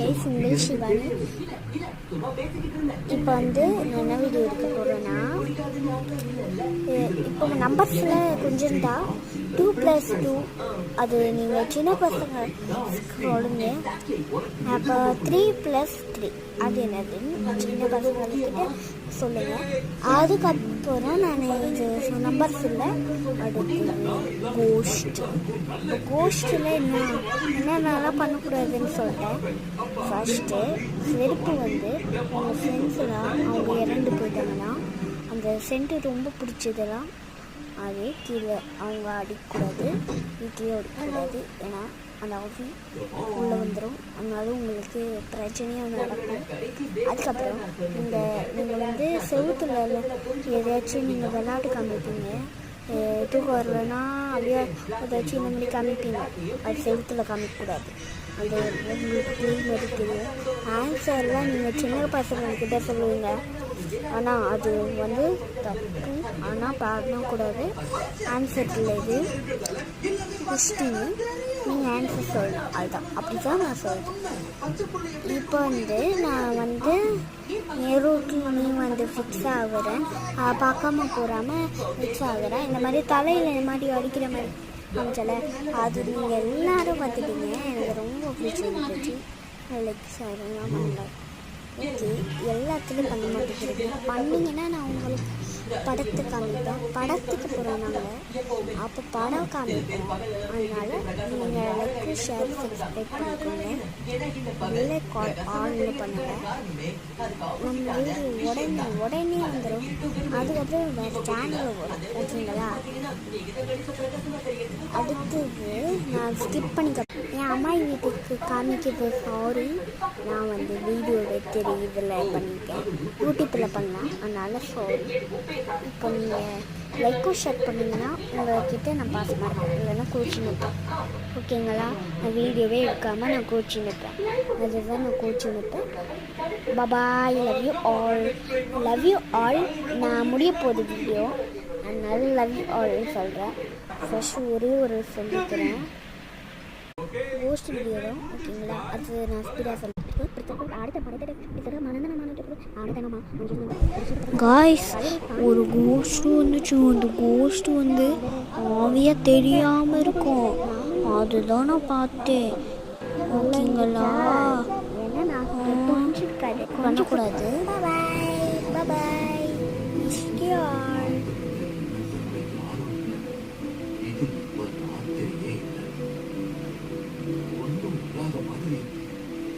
Guys English Shivani. இப்போ வந்து என்ன வீடியோ எடுக்க போகிறோன்னா, இப்போ நம்பர்ஸில் கொஞ்சம் தான் 2+2 அது நீங்கள் சின்ன பசங்க சொல்லுங்க. அப்போ 3+3 அது என்னதுன்னு சின்ன பசங்கக்கிட்ட சொல்லுங்கள். அதுக்கப்புறம் நான் இது நம்பர்ஸ் இல்லை அடுத்து கோஸ்ட்டில் என்னென்னலாம் பண்ணக்கூடாதுன்னு சொல்லிட்டேன். ஃபஸ்ட்டு செருப்பு வந்து உங்கள் ஃப்ரெண்ட்ஸ்லாம் அவங்க இறந்து போயிட்டாங்கன்னா அந்த சென்ட்டு ரொம்ப பிடிச்சதெல்லாம் அதே கீழே அவங்க அடிக்கக்கூடாது, வீட்லேயே அடிக்கக்கூடாது. ஏன்னா அந்த ஆவி உள்ளே வந்துடும், அதனால உங்களுக்கு பிரச்சனையாக நடக்கும். அதுக்கப்புறம் நீங்கள் வந்து செவுத்துல எதாச்சும் நீங்கள் விளையாட்டு காமிப்பீங்க, தூக்கம் வரலன்னா அப்படியே ஏதாச்சும் இந்த மாதிரி காமிப்பீங்க, அது செவுத்தில் காமிக்கக்கூடாது. அது உங்களுக்கு கிளீன் இருக்குது. ஆன்சர்லாம் நீங்கள் சின்ன பசங்கக்கிட்ட சொல்லுவீங்க, ஆனால் அது வந்து தப்பு. ஆனால் பண்ணக்கூடாது. ஆன்சர் இல்லை, இது கொஸ்டின் நீங்கள் ஆன்சர் சொல்லணும், அதுதான். அப்படி தான் நான் சொல்கிறேன். இப்போ வந்து நான் வந்து என் ரூட்டில் நீ வந்து ஃபிக்ஸ் ஆகுறேன், பார்க்காம போகாமல் ஃபிக்ஸ் ஆகுறேன். இந்த மாதிரி தலையில் இந்த மாதிரி அடிக்கிற மாதிரி காமிச்சல, அது நீங்கள் எல்லோரும் பார்த்துட்டீங்க. எனக்கு ரொம்ப பிடிச்சிருந்துச்சு. லைக் சார்லாம் பண்ணல. ஓகே, எல்லாத்துலேயும் பண்ண மாட்டேங்கிறீங்க. பண்ணிங்கன்னா நான் உங்களுக்கு படத்தை காமிப்பேன். படத்துக்கு போகிறோம் நாங்கள், அப்போ படம் காமிப்போம். அதனால் நீங்கள் லைக்கு ஷேர் சப்ஸ்கிரைப் பண்ணிக்கோங்க. நல்ல கால் ஆன்ல பண்ணுங்கள். நம்ம வீடியோ உடனே வந்துடும். அதுக்கப்புறம் வேறு சேனலில் வரும், ஓகேங்களா? அடுத்தது நான் ஸ்கிப் பண்ணிக்க என் அம்மா வீட்டுக்கு காமிக்கிறது. சாரி, நான் வந்து வீடியோ எடுத்து இதில் பண்ணியிருக்கேன், யூடியூப்பில் பண்ணலாம், அதனால் சாரி. இப்போ நீங்கள் லைக்கும் ஷேர் பண்ணிங்கன்னா உங்கள்கிட்ட நான் பாசமாக இருக்கேன், இல்லைன்னா கோச்சிங் நிற்பேன், ஓகேங்களா? நான் வீடியோவே எடுக்காமல் நான் கோச்சிங் நிற்பேன், அதுதான் நான் கோச்சிங் நிற்பேன். பாய், லவ் யூ ஆல். நான் முடிய போகுது வீடியோ, அதனால லவ் யூ ஆல் சொல்கிறேன். ஃபர்ஸ்ட் ஒரே ஒரு சொல்லிக்கிறேன், கோஸ்ட் வீடியோ தான், ஓகேங்களா? அது நான் ஸ்பீடாக சொல்கிறேன். காய்ஸ், ஒரு கோஸ்ட்டு வந்துச்சு. அந்த கோஸ்ட்டு வந்து ஆவியாக தெரியாமல் இருக்கும், அதுதான் நான் பார்த்தேன், ஓகேங்களா? பண்ணக்கூடாது.